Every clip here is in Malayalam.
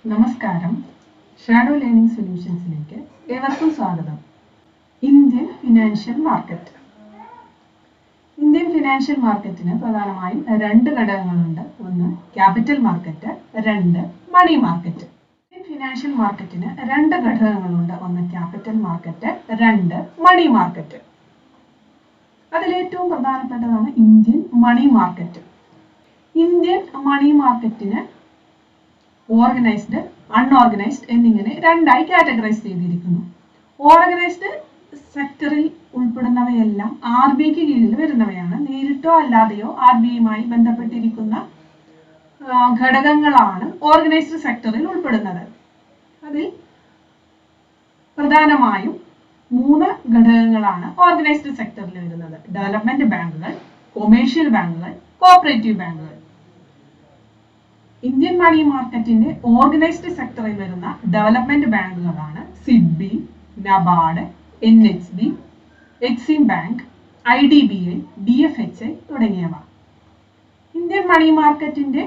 നമസ്കാരം. ഷാഡോ ലേണിംഗ് സൊല്യൂഷൻസിലേക്ക് ഏവർക്കും സ്വാഗതം. Indian financial market. Indian financial മാർക്കറ്റിന് പ്രധാനമായും രണ്ട് ഘടകങ്ങളുണ്ട്. ഒന്ന് ക്യാപിറ്റൽ മാർക്കറ്റ്, രണ്ട് മണി മാർക്കറ്റ്. ഇന്ത്യൻ ഫിനാൻഷ്യൽ മാർക്കറ്റിന് രണ്ട് ഘടകങ്ങളുണ്ട്. ഒന്ന് ക്യാപിറ്റൽ മാർക്കറ്റ്, രണ്ട് മണി മാർക്കറ്റ്. അതിലേറ്റവും പ്രധാനപ്പെട്ടതാണ് Indian money market. Indian money മാർക്കറ്റിന് ഓർഗനൈസ്ഡ്, അൺഓർഗനൈസ്ഡ് എന്നിങ്ങനെ രണ്ടായി കാറ്റഗറൈസ് ചെയ്തിരിക്കുന്നു. ഓർഗനൈസ്ഡ് സെക്ടറിൽ ഉൾപ്പെടുന്നവയെല്ലാം RBIക്ക് കീഴിൽ വരുന്നവയാണ്. നേരിട്ടോ അല്ലാതെയോ RBIയുമായി ബന്ധപ്പെട്ടിരിക്കുന്ന ഘടകങ്ങളാണ് ഓർഗനൈസ്ഡ് സെക്ടറിൽ ഉൾപ്പെടുന്നത്. അതിൽ പ്രധാനമായും 3 ഘടകങ്ങളാണ് ഓർഗനൈസ്ഡ് സെക്ടറിൽ വരുന്നത്: ഡെവലപ്മെന്റ് ബാങ്കുകൾ, കൊമേഴ്ഷ്യൽ ബാങ്കുകൾ, കോപ്പറേറ്റീവ് ബാങ്കുകൾ. ഇന്ത്യൻ മണി മാർക്കറ്റിന്റെ ഓർഗനൈസ്ഡ് സെക്ടറിൽ വരുന്ന ഡെവലപ്മെന്റ് ബാങ്കുകളാണ് SIDBI, NABARD, NHB, Exim bank, IDBI, DFHI തുടങ്ങിയവ. ഇന്ത്യൻ മണി മാർക്കറ്റിന്റെ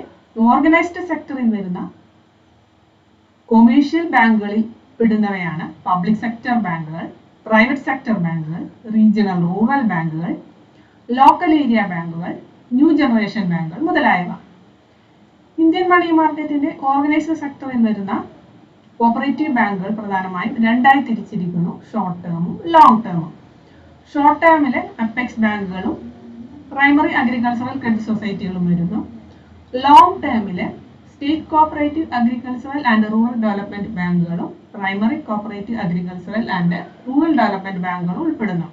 ഓർഗനൈസ്ഡ് സെക്ടറിൽ വരുന്ന കൊമേഴ്ഷ്യൽ ബാങ്കുകളിൽ പെടുന്നവയാണ് പബ്ലിക് സെക്ടർ ബാങ്കുകൾ, പ്രൈവറ്റ് സെക്ടർ ബാങ്കുകൾ, റീജിയണൽ റൂറൽ ബാങ്കുകൾ, ലോക്കൽ ഏരിയ ബാങ്കുകൾ, ന്യൂ ജനറേഷൻ ബാങ്കുകൾ മുതലായവ. ഇന്ത്യൻ മണി മാർക്കറ്റിന്റെ ഓർഗനൈസ്ഡ് സെക്ടറിൽ വരുന്ന കോപ്പറേറ്റീവ് ബാങ്കുകൾ പ്രധാനമായും രണ്ടായി തിരിച്ചിരിക്കുന്നു: ഷോർട്ട് ടേമും ലോങ് ടേമും. ഷോർട്ട് ടേമില് അപ്പെക്സ് ബാങ്കുകളും പ്രൈമറി അഗ്രികൾച്ചറൽ ക്രെഡിറ്റ് സൊസൈറ്റികളും വരുന്നു. ലോങ് ടേമില് state cooperative agricultural and rural development ബാങ്കുകളും primary cooperative agricultural and rural development ബാങ്കുകളും ഉൾപ്പെടുന്നു.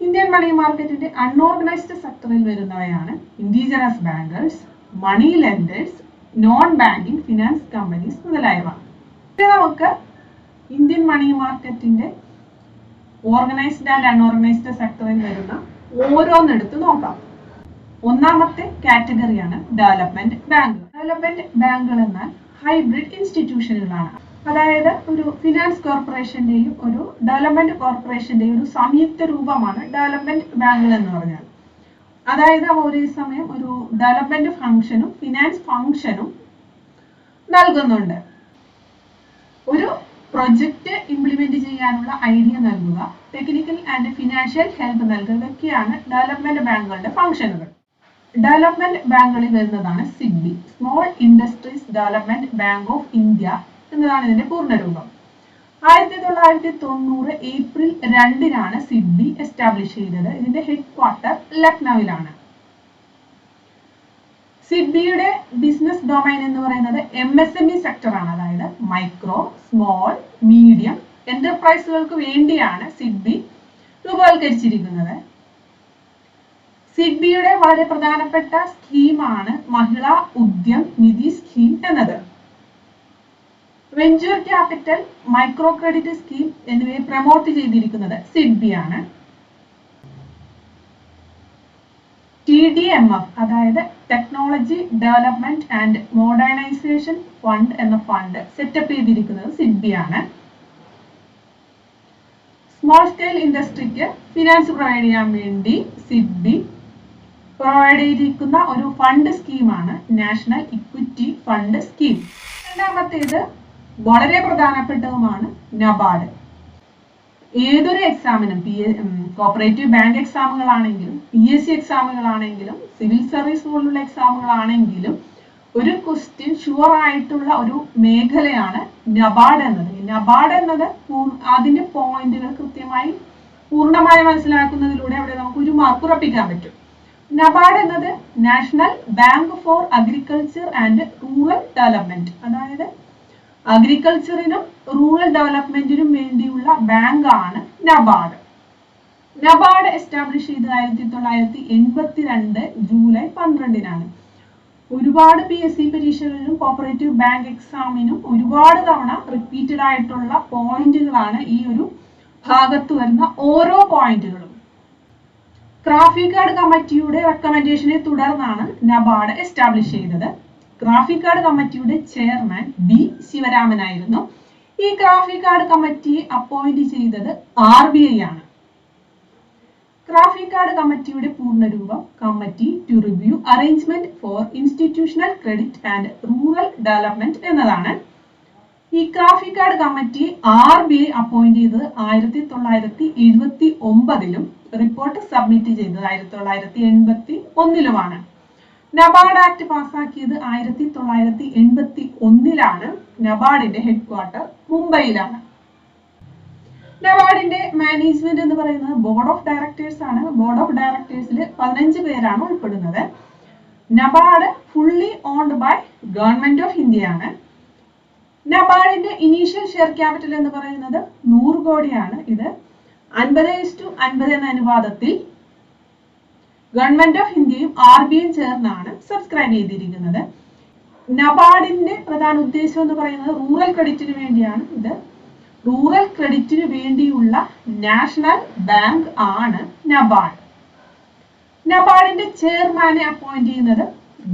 ഇന്ത്യൻ മണി മാർക്കറ്റിന്റെ അൺഓർഗനൈസ്ഡ് സെക്ടറിൽ വരുന്നവയാണ് indigenous bankers, money lenders, non banking finance companies മുതലായവ. നമുക്ക് ഇന്ത്യൻ മണി മാർക്കറ്റിന്റെ ഓർഗനൈസ്ഡ് ആൻഡ് അൺഓർഗനൈസ്ഡ് സെക്ടറിൽ വരുന്ന ഓരോന്നെടുത്ത് നോക്കാം. ഒന്നാമത്തെ കാറ്റഗറിയാണ് ഡെവലപ്മെന്റ് ബാങ്ക്. ഡെവലപ്മെന്റ് ബാങ്കുകൾ എന്നാൽ ഹൈബ്രിഡ് ഇൻസ്റ്റിറ്റ്യൂഷനുകളാണ്. അതായത് ഒരു ഫിനാൻസ് കോർപ്പറേഷന്റെയും ഒരു ഡെവലപ്മെന്റ് കോർപ്പറേഷന്റെയും ഒരു സംയുക്ത രൂപമാണ് ഡെവലപ്മെന്റ് ബാങ്കുകൾ എന്ന് പറഞ്ഞാൽ. അതായത് അവ ഒരേ സമയം ഒരു ഡെവലപ്മെന്റ് ഫംഗ്ഷനും ഫിനാൻസ് ഫംഗ്ഷനും നൽകുന്നുണ്ട്. ഒരു പ്രൊജക്ട് ഇംപ്ലിമെന്റ് ചെയ്യാനുള്ള ഐഡിയ നൽകുക, ടെക്നിക്കൽ ആൻഡ് ഫിനാൻഷ്യൽ ഹെൽപ്പ് നൽകുക, ഇതൊക്കെയാണ് ഡെവലപ്മെന്റ് ബാങ്കുകളുടെ ഫംഗ്ഷനുകൾ. ഡെവലപ്മെന്റ് ബാങ്കുകളിൽ വരുന്നതാണ് SIDBI, small industries development bank of India എന്നതാണ് ഇതിന്റെ പൂർണ്ണരൂപം. 1990 ഏപ്രിൽ 2 സിഡ്ബി എസ്റ്റാബ്ലിഷ് ചെയ്തത്. ഇതിന്റെ ഹെഡ് ക്വാർട്ടർ ലക്നൌവിലാണ്. സിഡ്ബിയുടെ ബിസിനസ് ഡൊമൈൻ എന്ന് പറയുന്നത് MSME സെക്ടർ ആണ്. അതായത് മൈക്രോ, സ്മോൾ, മീഡിയം എന്റർപ്രൈസുകൾക്ക് വേണ്ടിയാണ് സിഡ്ബി രൂപവൽക്കരിച്ചിരിക്കുന്നത്. സിഡ്ബിയുടെ വളരെ പ്രധാനപ്പെട്ട സ്കീമാണ് മഹിളാ ഉദ്യം നിധി സ്കീം എന്നത്. Venture capital, micro credit scheme എന്നിവയെ പ്രൊമോട്ട് ചെയ്തിരിക്കുന്നത് സിഡ്ബി ആണ്. TDMF അതായത് technology development and modernisation fund എന്ന ഫണ്ട് സെറ്റപ്പ് ചെയ്തിരിക്കുന്നത് സിഡ്ബി ആണ്. സ്മോൾ സ്കെയിൽ ഇൻഡസ്ട്രിക്ക് ഫിനാൻസ് പ്രൊവൈഡ് ചെയ്യാൻ വേണ്ടി സിഡ്ബി പ്രൊവൈഡ് ചെയ്തിരിക്കുന്ന ഒരു ഫണ്ട് സ്കീമാണ് നാഷണൽ ഇക്വിറ്റി ഫണ്ട് സ്കീം. രണ്ടാമത്തേത് വളരെ പ്രധാനപ്പെട്ടതുമാണ് നബാർഡ്. ഏതൊരു എക്സാമിനും കോപ്പറേറ്റീവ് ബാങ്ക് എക്സാമുകളാണെങ്കിലും PSC എക്സാമുകളാണെങ്കിലും സിവിൽ സർവീസ് പോലുള്ള എക്സാമുകളാണെങ്കിലും ഒരു ക്വസ്റ്റ്യൻ ഷുവർ ആയിട്ടുള്ള ഒരു മേഖലയാണ് നബാർഡ് എന്നത്. നബാർഡ് എന്നത് അതിന്റെ പോയിന്റുകൾ കൃത്യമായി പൂർണ്ണമായി മനസ്സിലാക്കുന്നതിലൂടെ അവിടെ നമുക്ക് ഒരു മാർക്ക് ഉറപ്പിക്കാൻ പറ്റും. നബാർഡ് എന്നത് national bank for agriculture and rural development, അതായത് അഗ്രികൾച്ചറിനും റൂറൽ ഡെവലപ്മെന്റിനും വേണ്ടിയുള്ള ബാങ്കാണ് നബാർഡ്. നബാർഡ് എസ്റ്റാബ്ലിഷ് ചെയ്തത് 1982 ജൂലൈ 12 ഒരുപാട് PSC പരീക്ഷകളിലും കോപ്പറേറ്റീവ് ബാങ്ക് എക്സാമിനും ഒരുപാട് തവണ റിപ്പീറ്റഡ് ആയിട്ടുള്ള പോയിന്റുകളാണ് ഈ ഒരു ഭാഗത്ത് വരുന്ന ഓരോ പോയിന്റുകളും. ഗ്രാഫിക്കാർഡ് കമ്മിറ്റിയുടെ റെക്കമെൻഡേഷനെ തുടർന്നാണ് നബാർഡ് എസ്റ്റാബ്ലിഷ് ചെയ്തത്. ഗ്രാഫിക്കാർഡ് കമ്മിറ്റിയുടെ ചെയർമാൻ B. ശിവരാമൻ ആയിരുന്നു. ഈ ഗ്രാഫിക്കാർഡ് കമ്മിറ്റിയെ അപ്പോയിന്റ് ചെയ്തത് RBI ആണ്. ക്രാഫിക്കാർഡ് കമ്മിറ്റിയുടെ പൂർണ്ണരൂപം committee to review arrangement for institutional credit and rural development എന്നതാണ്. ഈ ക്രാഫിക്കാർഡ് കമ്മിറ്റി RBI അപ്പോയിന്റ് ചെയ്തത് 1979 റിപ്പോർട്ട് സബ്മിറ്റ് ചെയ്തത് 1981 നബാർഡ് ആക്ട് പാസാക്കിയത് 1981 നബാർഡിന്റെ ഹെഡ്ക്വാർട്ടർ മുംബൈയിലാണ്. നബാർഡിന്റെ മാനേജ്മെന്റ് എന്ന് പറയുന്നത് ബോർഡ് ഓഫ് ഡയറക്ടേഴ്സ് ആണ്. ബോർഡ് ഓഫ് ഡയറക്ടേഴ്സിൽ 15 പേരാണ് ഉൾപ്പെടുന്നത്. NABARD fully owned by government of India ആണ്. നബാർഡിന്റെ ഇനീഷ്യൽ ഷെയർ ക്യാപിറ്റൽ എന്ന് പറയുന്നത് 100 കോടിയാണ്. ഇത് 50:50 എന്ന അനുപാതത്തിൽ ഗവൺമെന്റ് ഓഫ് ഇന്ത്യയും RBIയും ചേർന്നാണ് സബ്സ്ക്രൈബ് ചെയ്തിരിക്കുന്നത്. നബാർഡിന്റെ പ്രധാന ഉദ്ദേശം എന്ന് പറയുന്നത് റൂറൽ ക്രെഡിറ്റിന് വേണ്ടിയാണ്. ഇത് റൂറൽ ക്രെഡിറ്റിന് വേണ്ടിയുള്ള നാഷണൽ ബാങ്ക് ആണ് നബാർഡ്. നബാർഡിന്റെ ചെയർമാനെ അപ്പോയിന്റ് ചെയ്യുന്നത്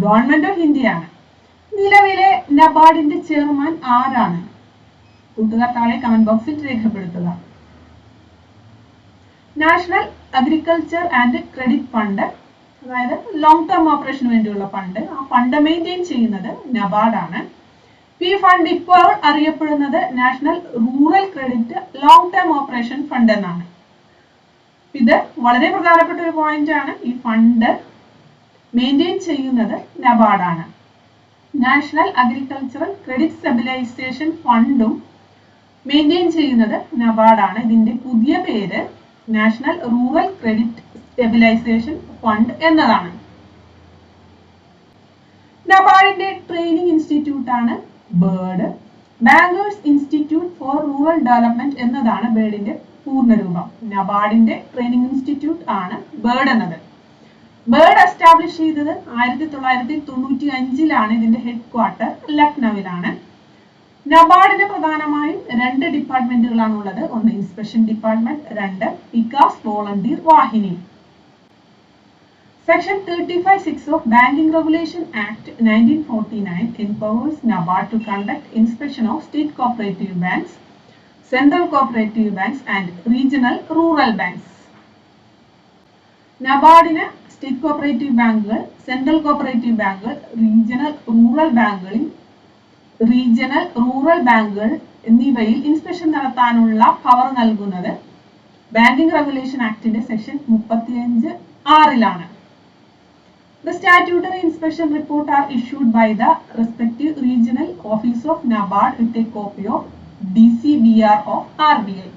ഗവൺമെന്റ് ഓഫ് ഇന്ത്യ ആണ്. നിലവിലെ നബാർഡിന്റെ ചെയർമാൻ ആരാണ്? കൂട്ടുകാർ താഴെ കമന്റ് ബോക്സിൽ രേഖപ്പെടുത്തുക. National agriculture and credit fund, അതായത് ലോങ് ടേം ഓപ്പറേഷന് വേണ്ടിയുള്ള ഫണ്ട്, ആ ഫണ്ട് മെയിൻറ്റെയിൻ ചെയ്യുന്നത് നബാർഡാണ്. ഈ ഫണ്ട് ഇപ്പോൾ അറിയപ്പെടുന്നത് national rural credit long term operation fund എന്നാണ്. ഇത് വളരെ പ്രധാനപ്പെട്ട ഒരു പോയിന്റ് ആണ്. ഈ ഫണ്ട് മെയിൻറ്റെയിൻ ചെയ്യുന്നത് നബാർഡാണ്. നാഷണൽ അഗ്രികൾച്ചറൽ ക്രെഡിറ്റ് സ്റ്റെബിലൈസേഷൻ ഫണ്ടും മെയിൻറ്റെയിൻ ചെയ്യുന്നത് നബാർഡാണ്. ഇതിന്റെ പുതിയ പേര് national rural credit stabilisation fund എന്നതാണ്. നബാർഡിന്റെ ട്രെയിനിങ് ഇൻസ്റ്റിറ്റ്യൂട്ട് ആണ് BIRD. Bankers institute for rural development എന്നതാണ് ബേർഡിന്റെ പൂർണ്ണരൂപം. നബാർഡിന്റെ ട്രെയിനിങ് ഇൻസ്റ്റിറ്റ്യൂട്ട് ആണ് ബേർഡ് എന്നത്. ബേർഡ് എസ്റ്റാബ്ലിഷ് ചെയ്തത് 1995 ഇതിന്റെ ഹെഡ്ക്വാർട്ടർ ലക്നൌവിലാണ്. നബാർഡിന് പ്രധാനമായും 2 ഡിപ്പാർട്ട്മെന്റുകളാണ് ഉള്ളത്. ഒന്ന് inspection department, 2 Vikas volunteer Vahini. Section 35(6) of Banking Regulation Act 1949 empowers NABARD to conduct inspection of state cooperative banks, central cooperative banks and regional rural banks. നബാർഡിന് സ്റ്റേറ്റ് കോപ്പറേറ്റീവ് ബാങ്കുകൾ, സെൻട്രൽ കോപ്പറേറ്റീവ് ബാങ്കുകൾ, റീജിയണൽ റൂറൽ ബാങ്കുകൾ എന്നിവയിൽ ഇൻസ്പെക്ഷൻ നടത്താനുള്ള പവർ നൽകുന്നത് ബാങ്കിംഗ് റെഗുലേഷൻ ആക്ടിന്റെ section 35(6) The statutory inspection report are issued by the respective regional office of NABARD with a copy of DCBR of RBI.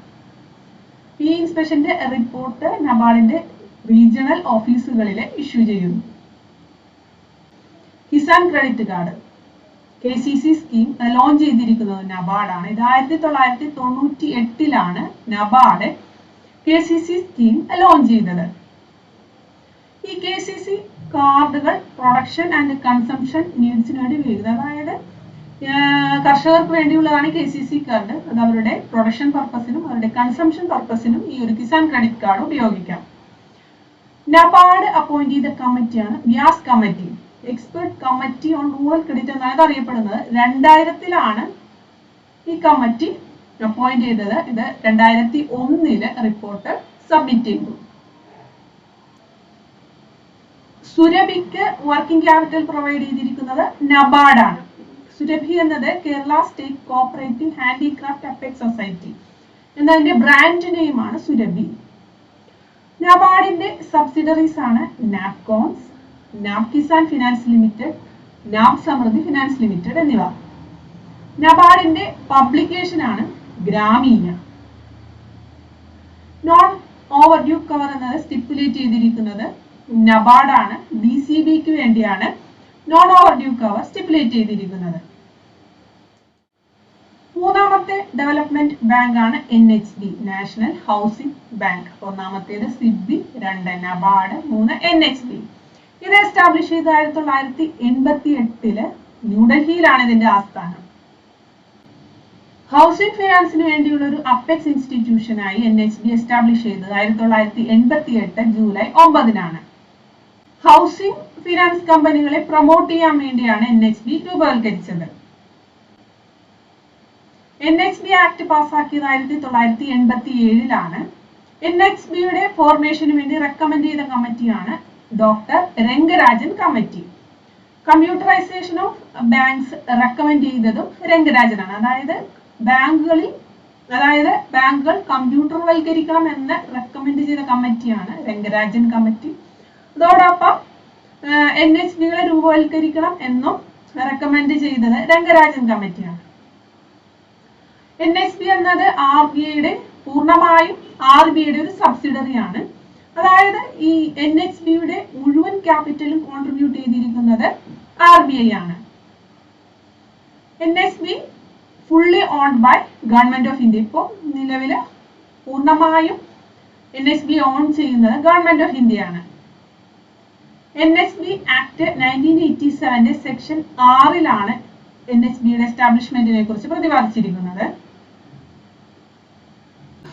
ഈ ഇൻസ്പെക്ഷന്റെ റിപ്പോർട്ട് നബാർഡിന്റെ റീജിയണൽ ഓഫീസുകളിലെ ഇഷ്യൂ ചെയ്യുന്നു. Kisan credit card KCC scheme launch ചെയ്തിരിക്കുന്നത് നബാർഡാണ്. ഇത് 1998 നബാർഡ് KCC സ്കീം ലോഞ്ച് ചെയ്തത്. ഈ KCC കാർഡുകൾ പ്രൊഡക്ഷൻ ആൻഡ് കൺസംഷൻ നീഡ്സിന് വേണ്ടി ഉപയോഗിക്കുന്നത്. അതായത് കർഷകർക്ക് വേണ്ടിയുള്ളതാണ് KCC കാർഡ്. അത് അവരുടെ പ്രൊഡക്ഷൻ പർപ്പസിനും അവരുടെ കൺസംഷൻ പർപ്പസിനും ഈ ഒരു കിസാൻ ക്രെഡിറ്റ് കാർഡ് ഉപയോഗിക്കാം. നബാർഡ് അപ്പോയിന്റ് ചെയ്ത കമ്മിറ്റിയാണ് Vyas committee, expert committee on rural credit എന്നാണ് അറിയപ്പെടുന്നത്. 2000 ഈ കമ്മിറ്റി അപ്പോയിന്റ് ചെയ്തത്. ഇത് 2001 റിപ്പോർട്ട് സബ്മിറ്റ് ചെയ്തു. സുരഭിക്ക് വർക്കിംഗ് ക്യാപിറ്റൽ പ്രൊവൈഡ് ചെയ്തിരിക്കുന്നത് നബാർഡാണ്. സുരഭി എന്നത് Kerala state cooperative handicraft apex society എന്നതിന്റെ ബ്രാൻഡ് നെയിമാണ് സുരഭി. നബാർഡിന്റെ സബ്സിഡറീസ് ആണ് നാപ്കോൺസ്, നാബ് കിസാൻ ഫിനാൻസ് ലിമിറ്റഡ്, നാബ് സമൃദ്ധി ഫിനാൻസ് ലിമിറ്റഡ് എന്നിവ. നബാർഡിന്റെ പബ്ലിക്കേഷൻ ആണ് ഗ്രാമീണ. നോൺ ഓവർഡ്യൂ കവർ എന്നത് സ്റ്റിപ്പുലേറ്റ് ചെയ്തിരിക്കുന്നത് നബാർഡാണ്. DCBക്ക് വേണ്ടിയാണ് നോൺ ഓവർഡ്യൂ കവർ സ്റ്റിപ്പുലേറ്റ് ചെയ്തിരിക്കുന്നത്. മൂന്നാമത്തെ ഡെവലപ്മെന്റ് ബാങ്ക് ആണ് NHB, നാഷണൽ ഹൗസിംഗ് ബാങ്ക്. ഒന്നാമത്തേത് സിഡ്ബി, 2 നബാർഡ്, 3 NHB. ഇത് എസ്റ്റാബ്ലിഷ് ചെയ്ത് 1988 ന്യൂഡൽഹിയിലാണ് ഇതിന്റെ ആസ്ഥാനം. ഹൗസിംഗ് ഫിനാൻസിന് വേണ്ടിയുള്ള ഒരു അപ്പെക്സ് ഇൻസ്റ്റിറ്റ്യൂഷനായി NHB എസ്റ്റാബ്ലിഷ് ചെയ്തത് 1988 ജൂലൈ 9 ഹൗസിംഗ് ഫിനാൻസ് കമ്പനികളെ പ്രൊമോട്ട് ചെയ്യാൻ വേണ്ടിയാണ് NHB രൂപവൽക്കരിച്ചത്. NHB ആക്ട് പാസാക്കിയത് 1987 NHBയുടെ ഫോർമേഷന് വേണ്ടി റെക്കമെൻഡ് ചെയ്ത കമ്മിറ്റിയാണ് doctor Rangarajan committee. Computerisation of banks recommend ചെയ്തതും രംഗരാജനാണ്. അതായത് ബാങ്കുകൾ കമ്പ്യൂട്ടർവൽക്കരിക്കണം എന്ന് റെക്കമെൻഡ് ചെയ്ത കമ്മിറ്റിയാണ് രംഗരാജൻ കമ്മിറ്റി. അതോടൊപ്പം NHBകളെ രൂപവൽക്കരിക്കണം എന്നും റെക്കമെൻഡ് ചെയ്തത് രംഗരാജൻ കമ്മിറ്റിയാണ്. NHB എന്നത് RBIയുടെ പൂർണ്ണമായും RBIയുടെ ഒരു സബ്സിഡറി ആണ്. അതായത് ഈ NHBയുടെ മുഴുവൻ ക്യാപിറ്റലും കോൺട്രിബ്യൂട്ട് ചെയ്തിരിക്കുന്നത് RBI ആണ്. NHB fully owned by government of India. ഇപ്പോൾ നിലവില് പൂർണ്ണമായും NHB ഓൺ ചെയ്യുന്നത് ഗവൺമെന്റ് ഓഫ് ഇന്ത്യ ആണ്. NHB ആക്ട് 1987 സെക്ഷൻ 6 NHBയുടെ എസ്റ്റാബ്ലിഷ്മെന്റിനെ കുറിച്ച് പ്രതിപാദിച്ചിരിക്കുന്നത്.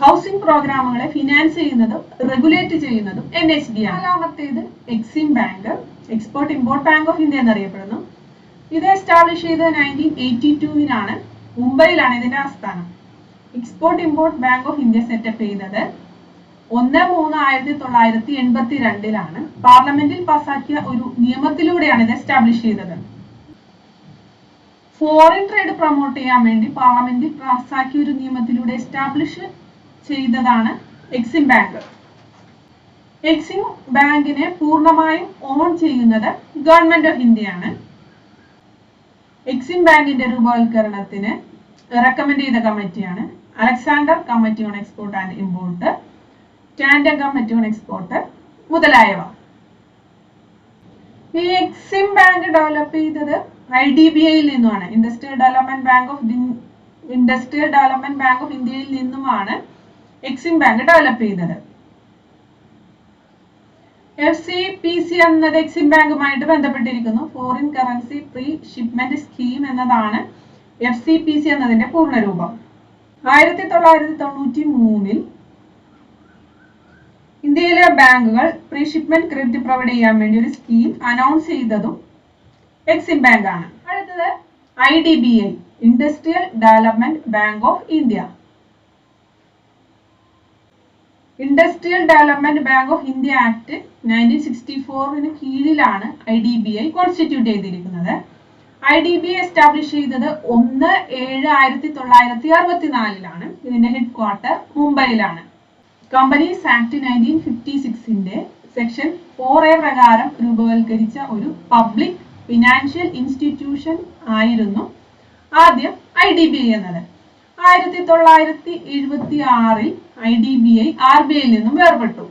ഹൗസിംഗ് പ്രോഗ്രാമുകളെ ഫിനാൻസ് ചെയ്യുന്നതും റെഗുലേറ്റ് ചെയ്യുന്നതും NHB ആണ്. നാലാമത്തേത് EXIM bank, export import bank of India എന്നറിയപ്പെടുന്നു. ഇത് എസ്റ്റാബ്ലിഷ് ചെയ്തത് 1982 മുംബൈയിലാണ് ഇതിന്റെ ആസ്ഥാനം. Export import bank of India setup ചെയ്തത് 1/3/1982 പാർലമെന്റിൽ പാസാക്കിയ ഒരു നിയമത്തിലൂടെയാണ് ഇത് എസ്റ്റാബ്ലിഷ് ചെയ്തത്. ഫോറിൻ ട്രേഡ് പ്രൊമോട്ട് ചെയ്യാൻ വേണ്ടി പാർലമെന്റിൽ പാസാക്കിയ ഒരു നിയമത്തിലൂടെ എസ്റ്റാബ്ലിഷ് ചെയ്തതാണ് എക്സിം ബാങ്ക്. എക്സിം ബാങ്കിനെ പൂർണ്ണമായും ഓൺ ചെയ്യുന്നത് ഗവൺമെന്റ് ഓഫ് ഇന്ത്യയാണ്. എക്സിം ബാങ്കിന്റെ രൂപവൽക്കരണത്തിന് റെക്കമെൻഡ് ചെയ്ത കമ്മിറ്റിയാണ് Alexander committee on export and import, Tandon committee on export മുതലായവ. ഈ എക്സിം ബാങ്ക് ഡെവലപ്പ് ചെയ്തത് IDBIയിൽ നിന്നുമാണ്. ഇൻഡസ്ട്രിയൽ ഡെവലപ്മെന്റ് ബാങ്ക് ഓഫ് ഇന്ത്യയിൽ നിന്നുമാണ് എക്സിം ബാങ്ക് ഡെവലപ്പ് ചെയ്തത്. FCPC എന്നത് എക്സിം ബാങ്കുമായിട്ട് ബന്ധപ്പെട്ടിരിക്കുന്നു. Foreign currency pre shipment scheme എന്നതാണ് FCPC എന്നതിന്റെ പൂർണ്ണരൂപം. 1993 ഇന്ത്യയിലെ ബാങ്കുകൾ പ്രീ ഷിപ്മെന്റ് ക്രെഡിറ്റ് പ്രൊവൈഡ് ചെയ്യാൻ വേണ്ടി ഒരു സ്കീം അനൗൺസ് ചെയ്തതും എക്സിം ബാങ്ക് ആണ്. അടുത്തത് IDBI, industrial development bank of India. Industrial development bank of India act 1964 കീഴിലാണ് IDBI കോൺസ്റ്റിറ്റ്യൂട്ട് ചെയ്തിരിക്കുന്നത്. IDBI എസ്റ്റാബ്ലിഷ് ചെയ്തത് 1/7/1964. ഇതിന്റെ ഹെഡ് ക്വാർട്ടർ മുംബൈയിലാണ്. കമ്പനീസ് ആക്ട് 1956 സെക്ഷൻ 4A പ്രകാരം രൂപവൽക്കരിച്ച ഒരു പബ്ലിക് ഫിനാൻഷ്യൽ ഇൻസ്റ്റിറ്റ്യൂഷൻ ആയിരുന്നു ആദ്യം IDBI എന്നത്. 1976 IDBI RBIയിൽ നിന്നും വേർപെട്ടു.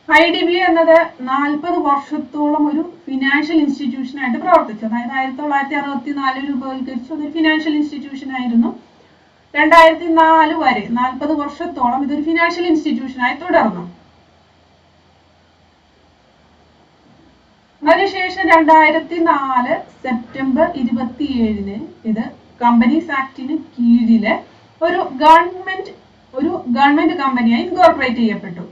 IDBI എന്നത് 40 വർഷത്തോളം ഒരു ഫിനാൻഷ്യൽ ഇൻസ്റ്റിറ്റ്യൂഷൻ ആയിട്ട് പ്രവർത്തിച്ചു. അതായത് 1964 രൂപവൽക്കരിച്ച ഒരു ഫിനാൻഷ്യൽ ഇൻസ്റ്റിറ്റ്യൂഷൻ ആയിരുന്നു. 2004 വരെ 40 വർഷത്തോളം ഇതൊരു ഫിനാൻഷ്യൽ ഇൻസ്റ്റിറ്റ്യൂഷൻ ആയി തുടർന്നു. അതിനുശേഷം 2004 സെപ്റ്റംബർ 27 ഇത് കമ്പനീസ് ആക്ടിന് കീഴില് ഒരു ഗവൺമെന്റ് കമ്പനിയായി ഇൻകോർപ്പറേറ്റ് ചെയ്യപ്പെട്ടു.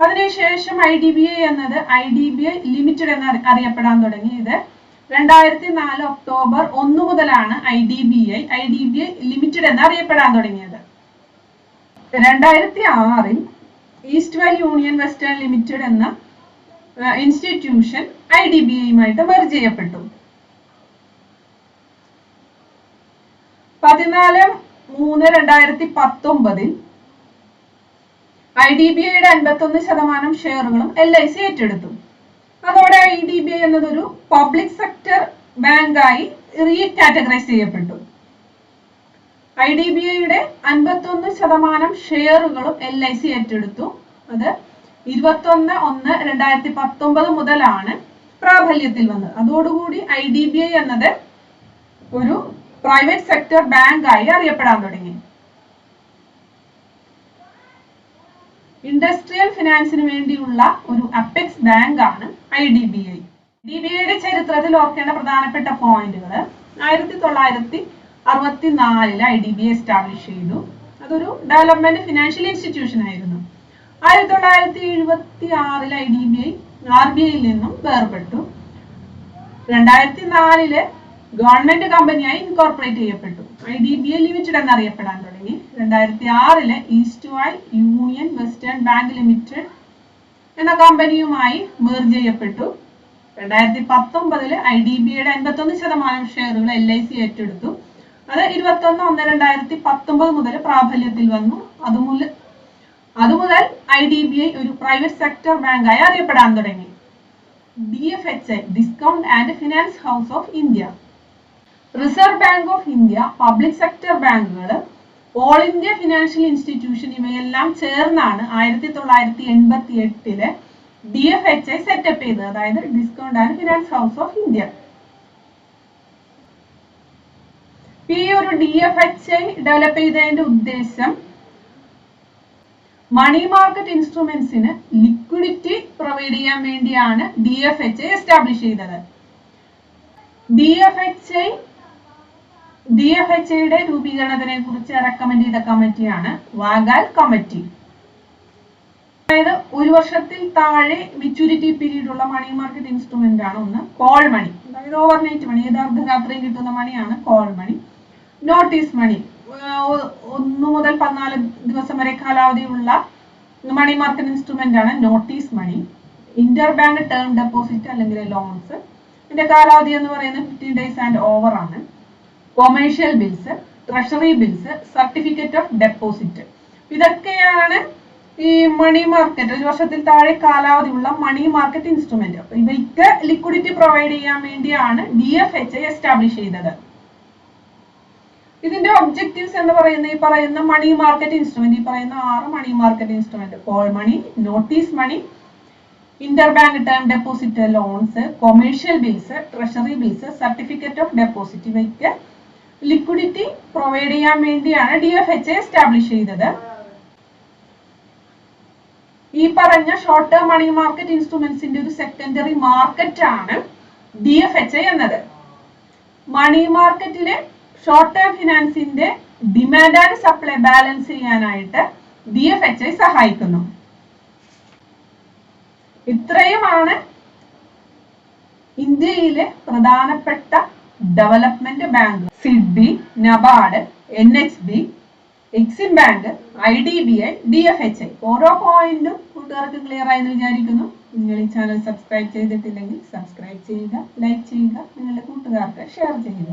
അതിനുശേഷം IDBI എന്നത് IDBI ലിമിറ്റഡ് എന്ന് അറിയപ്പെടാൻ തുടങ്ങി. ഇത് 2004 ഒക്ടോബർ 1 മുതലാണ് IDBI ലിമിറ്റഡ് എന്ന് അറിയപ്പെടാൻ തുടങ്ങിയത്. 2006 east Valley union western limited എന്ന ഇൻസ്റ്റിറ്റ്യൂഷൻ IDBIയുമായിട്ട് മെർജ് ചെയ്യപ്പെട്ടു. 14/3/2019 IDBIയുടെ 51% ഷെയറുകളും LIC ഏറ്റെടുത്തു. അതോടെ IDBI എന്നതൊരു പബ്ലിക് സെക്ടർ ബാങ്കായി റീകാറ്റഗറൈസ് ചെയ്യപ്പെട്ടു. IDBIയുടെ 51% ഷെയറുകളും LIC ഏറ്റെടുത്തു. അത് 21/1/2019 മുതലാണ് പ്രാബല്യത്തിൽ വന്നത്. അതോടുകൂടി IDBI എന്നത് ഒരു പ്രൈവറ്റ് സെക്ടർ ബാങ്കായി അറിയപ്പെടാൻ തുടങ്ങി. ഇൻഡസ്ട്രിയൽ ഫിനാൻസിന് വേണ്ടിയുള്ള ഒരു അപ്പെക്സ് ബാങ്ക് ആണ് IDBI. IDBIയുടെ ചരിത്രത്തിൽ ഓർക്കേണ്ട പ്രധാനപ്പെട്ട പോയിന്റുകൾ: 1964 IDBI എസ്റ്റാബ്ലിഷ് ചെയ്തു. അതൊരു ഡെവലപ്മെന്റ് ഫിനാൻഷ്യൽ ഇൻസ്റ്റിറ്റ്യൂഷൻ ആയിരുന്നു. 1976 IDBI RBIയിൽ നിന്നും വേർപെട്ടു. 2004 ഗവൺമെന്റ് കമ്പനിയായി ഇൻകോർപ്പറേറ്റ് ചെയ്യപ്പെട്ടു. IDBI ലിമിറ്റഡ് എന്നറിയപ്പെടാൻ തുടങ്ങി. 2006 east while union western bank limited എന്ന കമ്പനിയുമായി മെർജ് ചെയ്യപ്പെട്ടു. 2019 IDBIയുടെ 51% ഷെയറുകൾ LIC ഏറ്റെടുത്തു. അത് 21/1/2019 മുതൽ പ്രാബല്യത്തിൽ വന്നു. അതുമുതൽ IDBI ഒരു പ്രൈവറ്റ് സെക്ടർ ബാങ്കായി അറിയപ്പെടാൻ തുടങ്ങി. DFHI discount and finance house of India, reserve bank of India, public sector ബാങ്കുകൾ, ഓൾ ഇന്ത്യ ഫിനാൻഷ്യൽ ഇൻസ്റ്റിറ്റ്യൂഷൻ ഇവയെല്ലാം ചേർന്നാണ് 1988 DFHI സെറ്റപ്പ് ചെയ്തത്, അതായത് discount and finance house of India. ഈ ഒരു DFHI ഡെവലപ്പ് ചെയ്തതിന്റെ ഉദ്ദേശം മണി മാർക്കറ്റ് ഇൻസ്ട്രുമെന്റ്സിന് ലിക്വിഡിറ്റി പ്രൊവൈഡ് ചെയ്യാൻ വേണ്ടിയാണ് DFHI എസ്റ്റാബ്ലിഷ് ചെയ്തത്. DFHIയുടെ രൂപീകരണത്തിനെ കുറിച്ച് റെക്കമെൻഡ് ചെയ്ത കമ്മിറ്റിയാണ് വാഗാൽ കമ്മിറ്റി. അതായത് 1 വർഷത്തിൽ താഴെ മെച്യൂരിറ്റി പീരീഡ് ഉള്ള മണി മാർക്കറ്റ് ഇൻസ്ട്രുമെന്റ് ആണ് ഒന്ന് കോൾ മണി, അതായത് ഓവർനൈറ്റ് മണി, ഏത് അർദ്ധരാത്രിയും കിട്ടുന്ന മണിയാണ് കോൾ മണി. നോട്ടീസ് മണി 1 മുതൽ 14 ദിവസം വരെ കാലാവധിയുള്ള മണി മാർക്കറ്റ് ഇൻസ്ട്രുമെന്റ് ആണ് notice money. Inter bank term deposit അല്ലെങ്കിൽ ലോൺസ്, ഇതിന്റെ കാലാവധി എന്ന് പറയുന്നത് 15 days ആൻഡ് ഓവർ ആണ്. Commercial bills, treasury bills, certificate of deposit, ഇതൊക്കെയാണ് ഈ മണി മാർക്കറ്റ് 1 വർഷത്തിൽ താഴെ കാലാവധിയുള്ള മണി മാർക്കറ്റ് ഇൻസ്ട്രുമെന്റ്. അപ്പൊ ഇവയ്ക്ക് ലിക്വിഡിറ്റി പ്രൊവൈഡ് ചെയ്യാൻ വേണ്ടിയാണ് DFHI എസ്റ്റാബ്ലിഷ് ചെയ്തത്. ഇതിന്റെ ഒബ്ജക്റ്റീവ്സ് എന്ന് പറയുന്ന ഈ പറയുന്ന മണി മാർക്കറ്റ് ഇൻസ്ട്രുമെന്റ്, ഈ പറയുന്ന 6 money market instrument, call money, notice money, inter bank term deposit loans, commercial bills, treasury bills, certificate of deposit, ഇവയ്ക്ക് ലിക്വിഡിറ്റി പ്രൊവൈഡ് ചെയ്യാൻ വേണ്ടിയാണ് DFHI എസ്റ്റാബ്ലിഷ് ചെയ്തത്. ഈ പറഞ്ഞ ഷോർട്ട് ടേം മണി മാർക്കറ്റ് ഇൻസ്ട്രുമെന്റ്സിന്റെ ഒരു സെക്കൻഡറി മാർക്കറ്റ് ആണ് DFHI എന്നത്. മണി മാർക്കറ്റിലെ ഷോർട്ട് ടേം ഫിനാൻസിന്റെ ഡിമാൻഡ് ആൻഡ് സപ്ലൈ ബാലൻസ് ചെയ്യാനായിട്ട് DFHI സഹായിക്കുന്നു. ഇത്രയുമാണ് ഇന്ത്യയിലെ പ്രധാനപ്പെട്ട development bank: SIDBI, NABARD, NHB, Exim bank, IDBI, DFHI. ഓരോ പോയിന്റും കൂട്ടുകാർക്ക് ക്ലിയർ ആയെന്ന് വിചാരിക്കുന്നു. നിങ്ങൾ ഈ ചാനൽ സബ്സ്ക്രൈബ് ചെയ്തിട്ടില്ലെങ്കിൽ സബ്സ്ക്രൈബ് ചെയ്യുക, ലൈക്ക് ചെയ്യുക, നിങ്ങളുടെ കൂട്ടുകാർക്ക് ഷെയർ ചെയ്യുക.